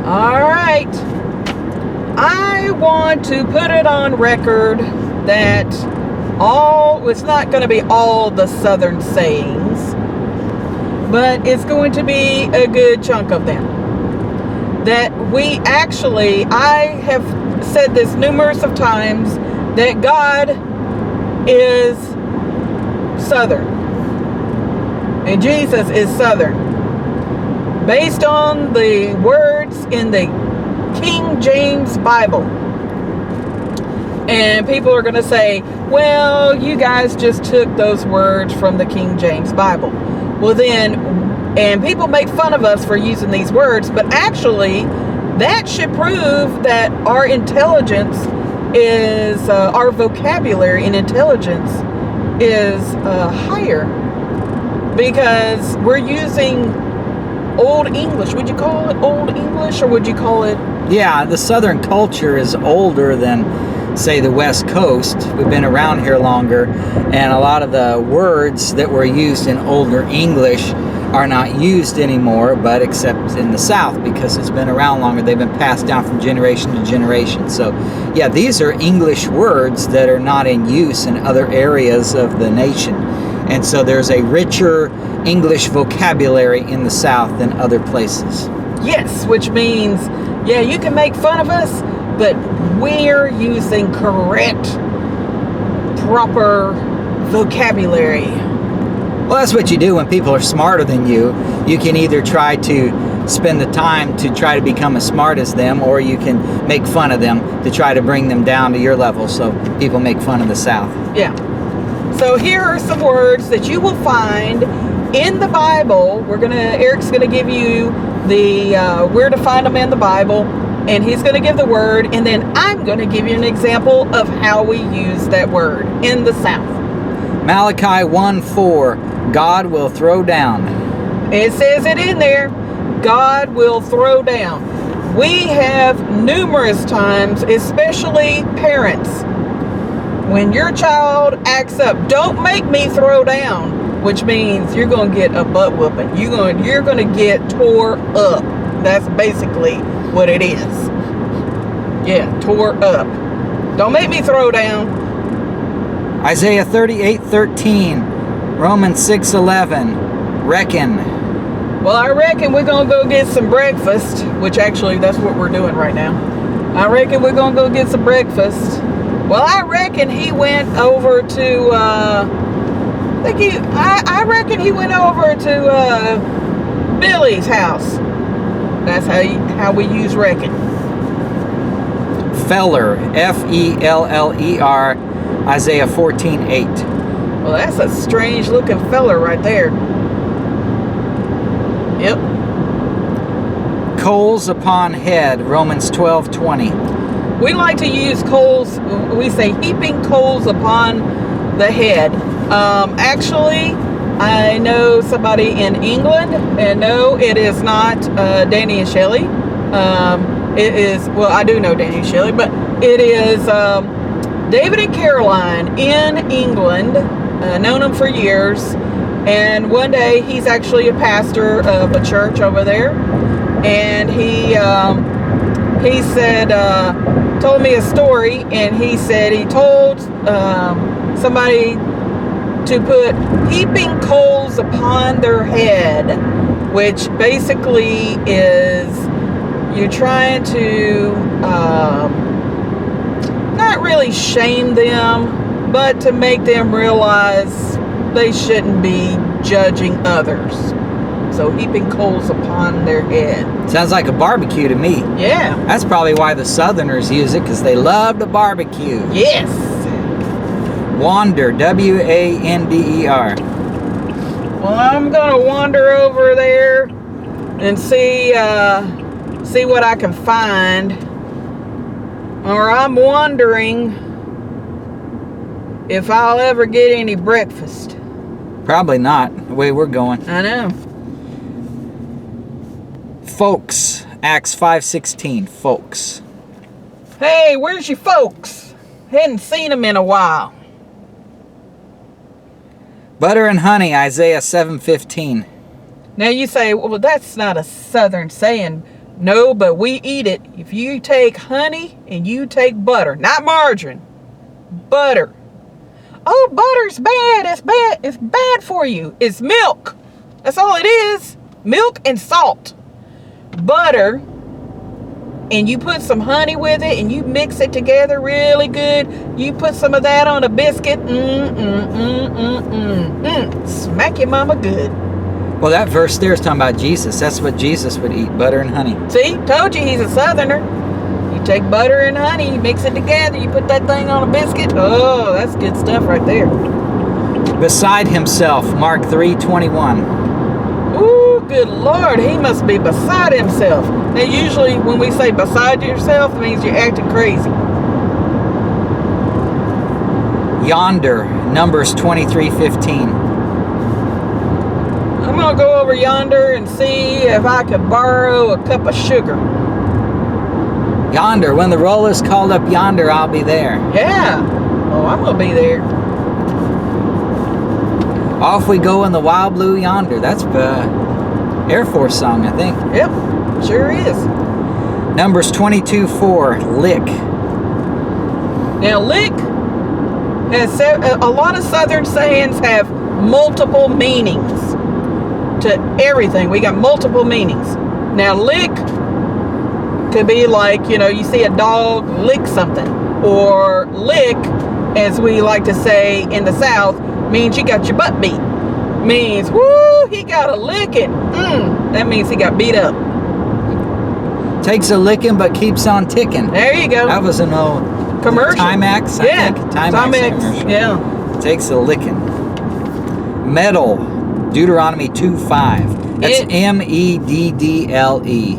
All right. I want to put it on record that it's not going to be all the Southern sayings, but it's going to be a good chunk of them. That I have said this numerous of times, that God is Southern. And Jesus is Southern. Based on the words in the King James Bible. And people are going to say, well, you guys just took those words from the King James Bible. Well then, and people make fun of us for using these words, but actually that should prove that our intelligence is, our vocabulary and intelligence is higher, because we're using Old English. Would you call it Old English, or would you call it? Yeah, the Southern culture is older than, say, the West Coast. We've been around here longer, and a lot of the words that were used in older English are not used anymore, but except in the South, because it's been around longer. They've been passed down from generation to generation. So, yeah, these are English words that are not in use in other areas of the nation. And so there's a richer English vocabulary in the South than other places. Yes, which means, yeah, you can make fun of us, but we're using correct, proper vocabulary. Well, that's what you do when people are smarter than you. You can either try to spend the time to try to become as smart as them, or you can make fun of them to try to bring them down to your level, so people make fun of the South. Yeah. So here are some words that you will find in the Bible. Eric's gonna give you the where to find them in the Bible, and he's gonna give the word, and then I'm gonna give you an example of how we use that word in the South. Malachi 1:4, God will throw down. It says it in there, God will throw down. We have numerous times, especially parents, when your child acts up, don't make me throw down, which means you're going to get a butt whooping. You're going to get tore up. That's basically what it is. Yeah, tore up. Don't make me throw down. Isaiah 38:13, Romans 6:11, reckon. Well, I reckon we're going to go get some breakfast, which actually that's what we're doing right now. I reckon we're going to go get some breakfast. Well, I reckon he went over to, I reckon he went over to Billy's house. That's how we use reckon. Feller, F-E-L-L-E-R, Isaiah 14:8. Well, that's a strange looking feller right there. Yep. Coals upon head, Romans 12:20. We like to use coals, we say heaping coals upon the head. Actually, I know somebody in England, and no, it is not Danny and Shelley. It is, well, I do know Danny and Shelley, but it is David and Caroline in England. Known them for years, and one day he's actually a pastor of a church over there, and he said, told me a story, and he said he told somebody to put heaping coals upon their head, which basically is you're trying to not really shame them, but to make them realize they shouldn't be judging others. So heaping coals upon their head. Sounds like a barbecue to me. Yeah. That's probably why the Southerners use it, because they love to barbecue. Yes. Wander, W-A-N-D-E-R. Well, I'm gonna wander over there and see what I can find. Or I'm wondering if I'll ever get any breakfast. Probably not, the way we're going. I know. Folks, Acts 5:16, folks. Hey, where's your folks? Hadn't seen them in a while. Butter and honey, Isaiah 7:15. Now you say, well, that's not a Southern saying. No, but we eat it. If you take honey and you take butter, not margarine, butter. Oh, butter's bad. It's bad. It's bad for you. It's milk. That's all it is. Milk and salt. Butter. And you put some honey with it and you mix it together really good. You put some of that on a biscuit. Smack your mama good. Well, that verse there is talking about Jesus. That's what Jesus would eat, butter and honey. See, told you he's a southerner. You take butter and honey, you mix it together, you put that thing on a biscuit. Oh, that's good stuff right there. Beside himself, Mark 3:21. Ooh, good Lord, he must be beside himself. Now, usually when we say beside yourself, it means you're acting crazy. Yonder, Numbers 23:15. I'm going to go over yonder and see if I can borrow a cup of sugar. Yonder, when the roll is called up yonder, I'll be there. Yeah. Oh, I'm going to be there. Off we go in the wild blue yonder. That's the Air Force song, I think. Yep, sure is. Numbers 22:4, lick. Now, lick has a lot of southern sayings have multiple meanings to everything. We got multiple meanings. Now, lick could be like, you see a dog lick something. Or lick, as we like to say in the South, means you got your butt beat. Means, woo, he got a licking. That means he got beat up. Takes a licking but keeps on ticking. There you go. That was an old commercial. Timex, Yeah. I think. Timex commercial. Yeah. Takes a licking. Meddle, Deuteronomy 2:5. That's MEDDLE.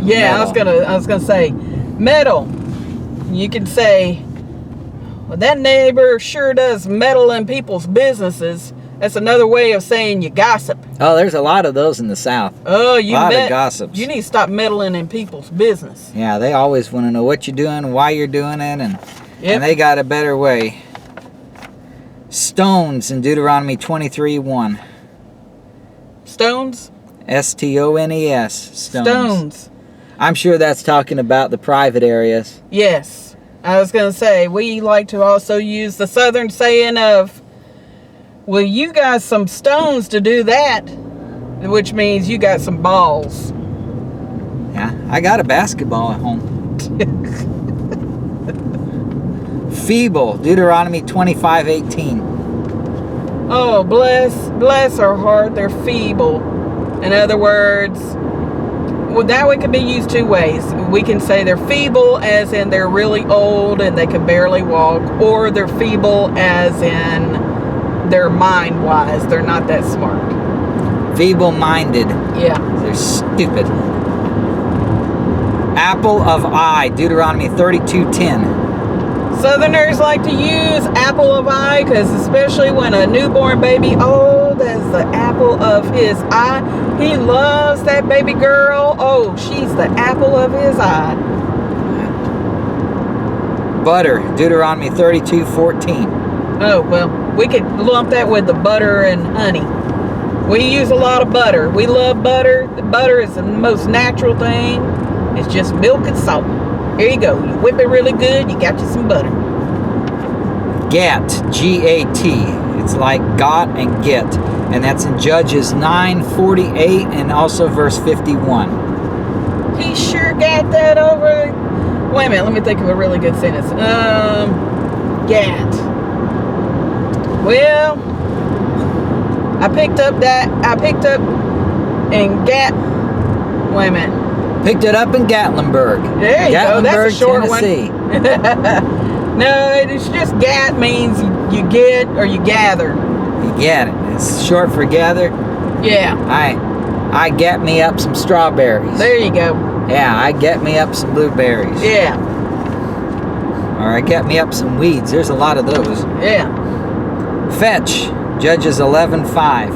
Yeah, meddle. I was gonna say, meddle. You can say, well, that neighbor sure does meddle in people's businesses. That's another way of saying you gossip. Oh, there's a lot of those in the South. Oh, a lot of gossips. You need to stop meddling in people's business. Yeah, they always want to know what you're doing, why you're doing it, and they got a better way. Stones in Deuteronomy 23:1. Stones? STONES. Stones. I'm sure that's talking about the private areas. Yes. I was going to say, we like to also use the southern saying of, well, you got some stones to do that, which means you got some balls. Yeah, I got a basketball at home. Feeble, Deuteronomy 25:18. Oh, bless her heart, they're feeble. In other words, well, that one can be used two ways. We can say they're feeble as in they're really old and they can barely walk, or they're feeble as in they're mind-wise, they're not that smart. Feeble-minded. Yeah. They're stupid. Apple of eye, Deuteronomy 32:10. Southerners like to use apple of eye because especially when a newborn baby, oh, that's the apple of his eye. He loves that baby girl. Oh, she's the apple of his eye. Butter, Deuteronomy 32:14. Oh, well, we could lump that with the butter and honey. We use a lot of butter. We love butter. The butter is the most natural thing. It's just milk and salt. Here you go. You whip it really good. You got you some butter. Gat, G-A-T. It's like got and get. And that's in Judges 9:48 and also verse 51. He sure got that over. Wait a minute. Let me think of a really good sentence. Gat. Well, I picked up and Gat. Wait a minute. Picked it up in Gatlinburg. There you go. That's a short Tennessee. one. No, it's just gat means you get or you gather. You get it. It's short for gather. Yeah. I get me up some strawberries. There you go. Yeah, I get me up some blueberries. Yeah. Or I get me up some weeds. There's a lot of those. Yeah. Fetch, Judges 11:5.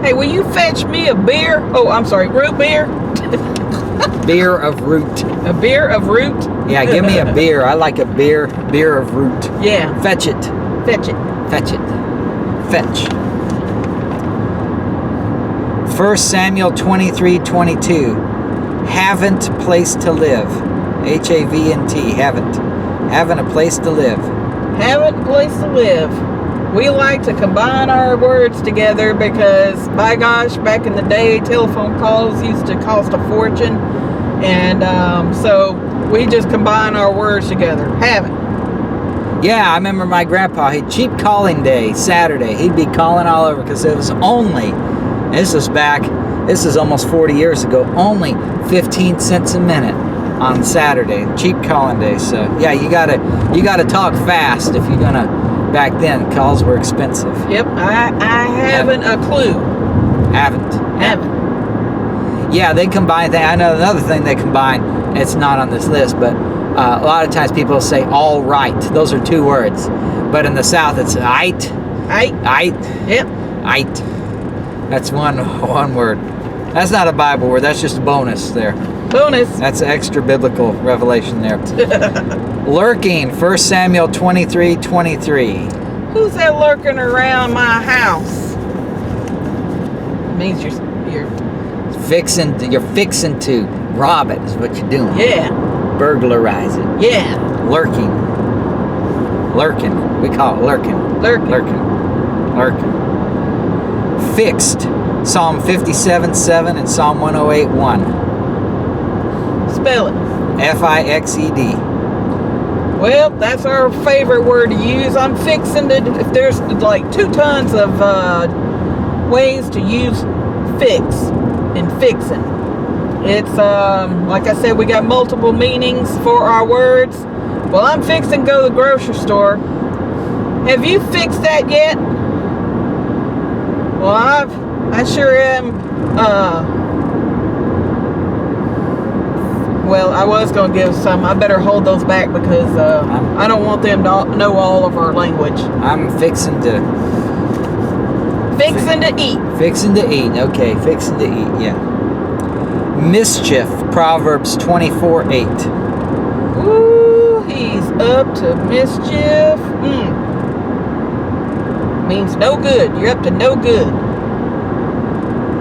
Hey, will you fetch me a beer? Oh, I'm sorry, root beer? Beer of root. A beer of root? Yeah, give me a beer. I like a beer of root. Yeah. Fetch it. Fetch it. Fetch it. Fetch. 1 Samuel 23:22. haven't place to live. H-A-V-N-T, haven't. Having a place to live. Haven't a place to live. We like to combine our words together because, by gosh, back in the day, telephone calls used to cost a fortune. And so we just combine our words together. Haven't. Yeah, I remember my grandpa, he'd cheap calling day, Saturday. He'd be calling all over because it was only, this is almost 40 years ago, only 15 cents a minute on Saturday, cheap calling day. So yeah, you gotta talk fast if you're gonna. Back then, calls were expensive. Yep, I haven't a clue. Haven't. Yeah, they combine things. I know another thing they combine. It's not on this list, but a lot of times people say all right. Those are two words, but in the South it's ite. Ite. Yep. Ite. That's one word. That's not a Bible word. That's just a bonus there. Bonus. That's extra biblical revelation there. Lurking, 1 Samuel 23:23. Who's that lurking around my house? It means you're Fixing to rob it is what you're doing. yeah. Burglarize it. Yeah. Lurking. We call it lurking. Lurking. Fixed. Psalm 57:7 and Psalm 108:1. Spell it. F-I-X-E-D. Well, that's our favorite word to use. I'm fixing to, if there's like 2 tons of ways to use fix and fixing. It's, like I said, we got multiple meanings for our words. Well, I'm fixing to go to the grocery store. Have you fixed that yet? Well, I sure am, well, I was going to give some. I better hold those back because I don't want them to know all of our language. I'm fixing to eat. Fixing to eat. Okay, fixing to eat. Yeah. Mischief. Proverbs 24:8. Ooh, he's up to mischief. Means no good. You're up to no good.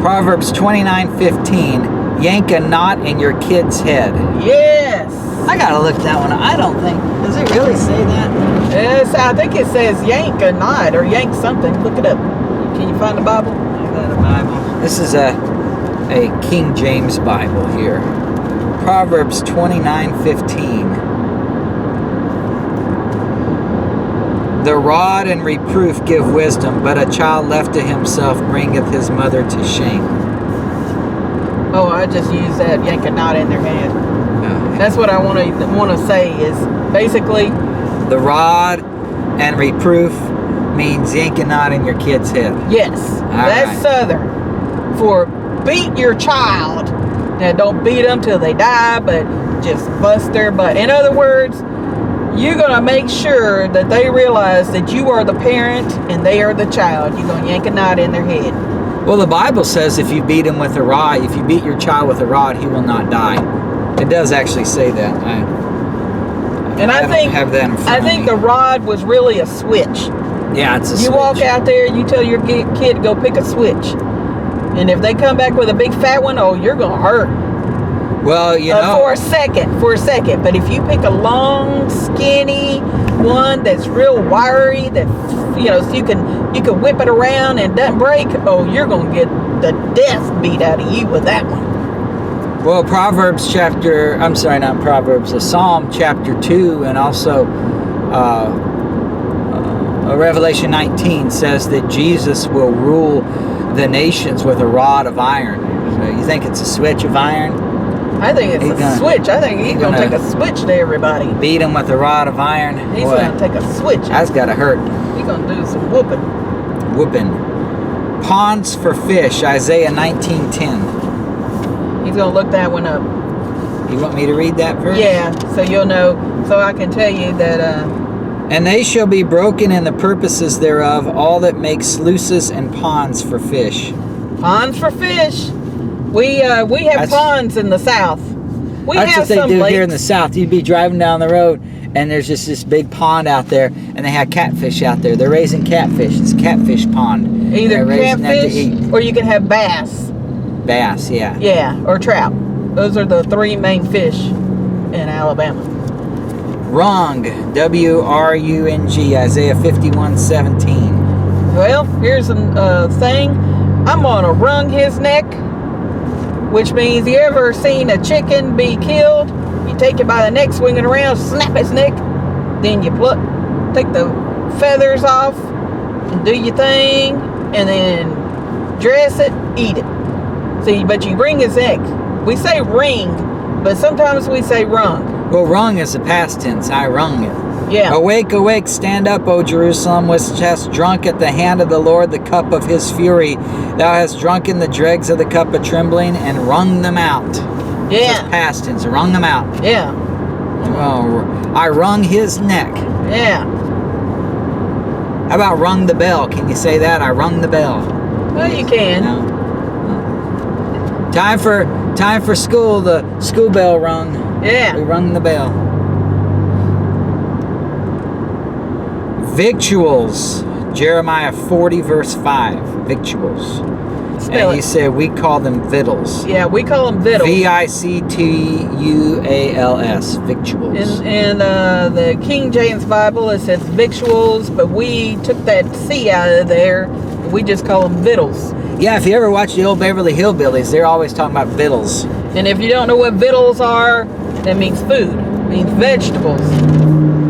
Proverbs 29:15. Yank a knot in your kid's head. Yes. I gotta look that one up. I don't think. Does it really say that? Yes, I think it says yank a knot or yank something. Look it up. Can you find the Bible? I got a Bible. This is a King James Bible here. Proverbs 29:15. The rod and reproof give wisdom, but a child left to himself bringeth his mother to shame. Oh, I just use that yank a knot in their head. That's what I want to say is basically the rod and reproof means yank a knot in your kid's head. yes. That's right. Southern for beat your child. Now don't beat them till they die, but just bust their butt. In other words, you're gonna make sure that they realize that you are the parent and they are the child. You're gonna yank a knot in their head. Well, the Bible says if you beat him with a rod, if you beat your child with a rod, he will not die. It does actually say that. I think have that in front I think of me. the rod was really a switch. Yeah, it's a You switch. walk out there, you tell your kid to go pick a switch, and if they come back with a big fat one, oh, you're gonna hurt. Well, you know, For a second. But if you pick a long, skinny one that's real wiry, that so you can whip it around and doesn't break, oh, you're gonna get the death beat out of you with that one. well, Psalm chapter 2 and also Revelation 19 says that Jesus will rule the nations with a rod of iron. So you think it's a switch of iron? I think it's a switch. I think he's gonna take a switch to everybody. Beat him with a rod of iron. He's Boy, gonna take a switch. that's gotta hurt. He's gonna do some whooping. Whooping. Ponds for fish, Isaiah 19:10. He's gonna look that one up. You want me to read that verse? Yeah, so you'll know. So I can tell you that. And they shall be broken in the purposes thereof, all that make sluices and ponds for fish. Ponds for fish. We have ponds in the South. We That's have what they some do lakes. here in the South. You'd be driving down the road, and there's just this big pond out there, and they have catfish out there. They're raising catfish. It's a catfish pond. Either They're raising that to catfish eat. or you can have bass. Bass, yeah. Yeah, or trout. Those are the three main fish in Alabama. Rung, W-R-U-N-G, Isaiah 51:17. Well, here's a thing. I'm gonna wrung his neck, which means you ever seen a chicken be killed? You take it by the neck, swing it around, snap its neck, then you take the feathers off, and do your thing, and then dress it, eat it. See, but you wring his neck. We say ring, but sometimes we say wrung. Well, rung is the past tense. I wrung it. Yeah. Awake, awake, stand up, O Jerusalem, which hast drunk at the hand of the Lord the cup of his fury. Thou hast drunken the dregs of the cup of trembling and wrung them out. Yeah. It's past tense, wrung them out. Yeah. Oh, I wrung his neck. Yeah. How about rung the bell? Can you say that? I rung the bell. Well, you can. No. Time for school. The school bell rung. Yeah. We rung the bell. Victuals. Jeremiah 40 verse 5. Victuals. Spell And he it. said we call them victuals. Yeah, we call them victuals. V-I-C-T-U-A-L-S. Victuals. In the King James Bible, it says victuals, but we took that C out of there. And we just call them victuals. Yeah, if you ever watch the old Beverly Hillbillies, they're always talking about victuals. And if you don't know what victuals are, that means food. It means vegetables.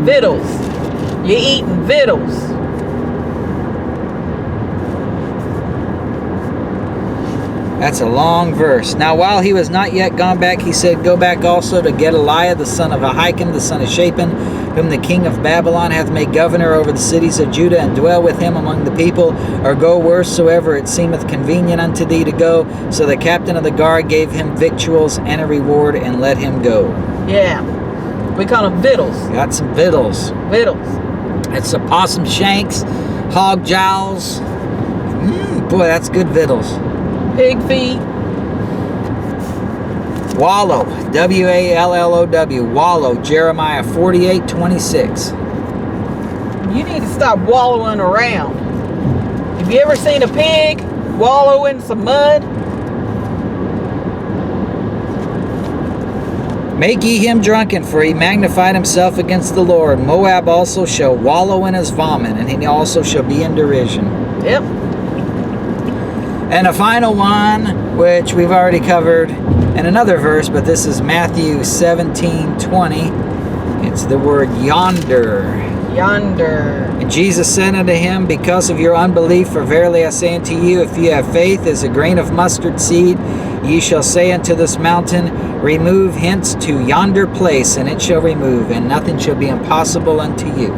Victuals. You're eating victuals. That's a long verse. Now, while he was not yet gone back, he said, Go back also to Gedaliah, the son of Ahikam, the son of Shaphan, whom the king of Babylon hath made governor over the cities of Judah, and dwell with him among the people, or go wheresoever it seemeth convenient unto thee to go. So the captain of the guard gave him victuals and a reward, and let him go. Yeah. We call them victuals. Got some victuals. Victuals. It's some possum shanks, hog jowls. Boy, that's good victuals. Pig feet. Wallow, W-A-L-L-O-W, wallow, Jeremiah 48:26. You need to stop wallowing around. Have you ever seen a pig wallow in some mud? Make ye him drunken, for he magnified himself against the Lord. Moab also shall wallow in his vomit, and he also shall be in derision. Yep. And a final one, which we've already covered in another verse, but this is Matthew 17:20. It's the word yonder. Yonder. And Jesus said unto him, Because of your unbelief, for verily I say unto you, if ye have faith as a grain of mustard seed, ye shall say unto this mountain, Remove hence to yonder place, and it shall remove, and nothing shall be impossible unto you.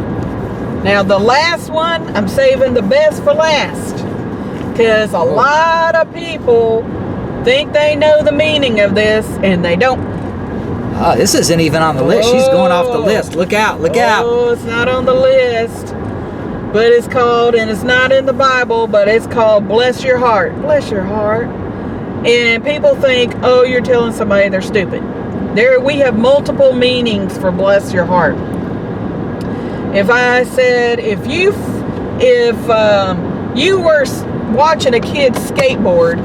Now the last one, I'm saving the best for last. Because a lot of people think they know the meaning of this, and they don't. Oh, this isn't even on the list. She's going off the list. Look out, look out. Oh, it's not on the list. But it's called, and it's not in the Bible, but it's called Bless Your Heart. Bless your heart. And people think, oh, you're telling somebody they're stupid. We have multiple meanings for bless your heart. If I said, if you were watching a kid skateboard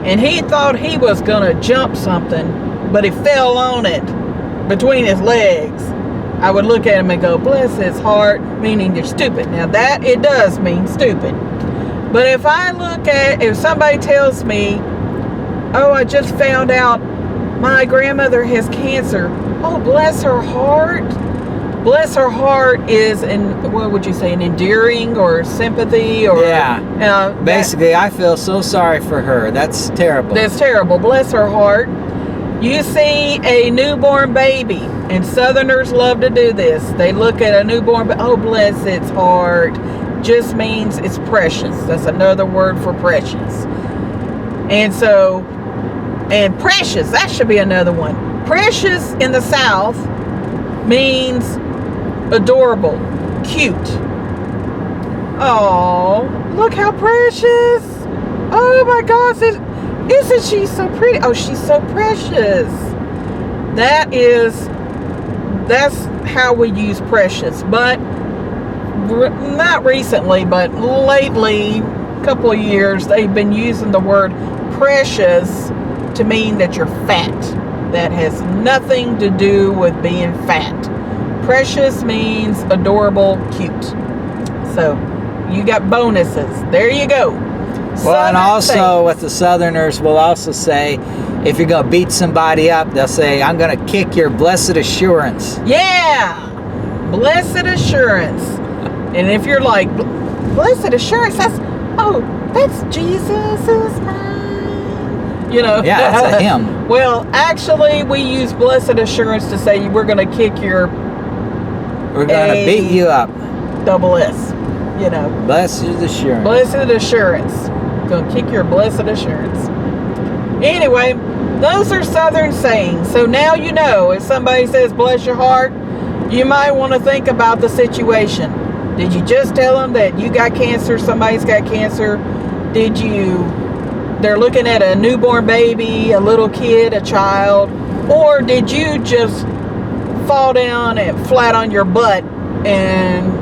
and he thought he was gonna jump something, but he fell on it between his legs, I would look at him and go, bless his heart, meaning you're stupid. Now that, it does mean stupid. But if somebody tells me, oh, I just found out my grandmother has cancer, oh, bless her heart. Bless her heart is, what would you say, an endearing or sympathy? Or Yeah. Basically, I feel so sorry for her. That's terrible. That's terrible. Bless her heart. You see a newborn baby, and Southerners love to do this. They look at a newborn baby, oh, bless its heart. Just means it's precious. That's another word for precious. And precious, that should be another one. Precious in the South means adorable, cute. Oh, look how precious. Oh my gosh, isn't she so pretty? Oh, she's so precious. That's how we use precious. But not recently, but lately, a couple of years, they've been using the word precious to mean that you're fat. That has nothing to do with being fat. Precious means adorable, cute. So you got bonuses. There you go. Well, and also with the Southerners, we'll also say, if you're going to beat somebody up, they'll say, I'm going to kick your blessed assurance. Yeah! Blessed assurance. And if you're like, blessed assurance, that's Jesus is mine. You know? Yeah, that's a hymn. Well, actually, we use blessed assurance to say we're going to kick your... We're going to beat you up. Double S. You know. Blessed assurance. Blessed assurance. Going to kick your blessed assurance. Anyway, those are Southern sayings. So now you know, if somebody says bless your heart, you might want to think about the situation. Did you just tell them that you got cancer, somebody's got cancer? They're looking at a newborn baby, a little kid, a child, or did you just fall down and flat on your butt and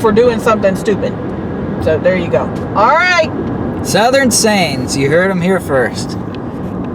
for doing something stupid? So there you go. All right. Southern sayings, you heard them here first.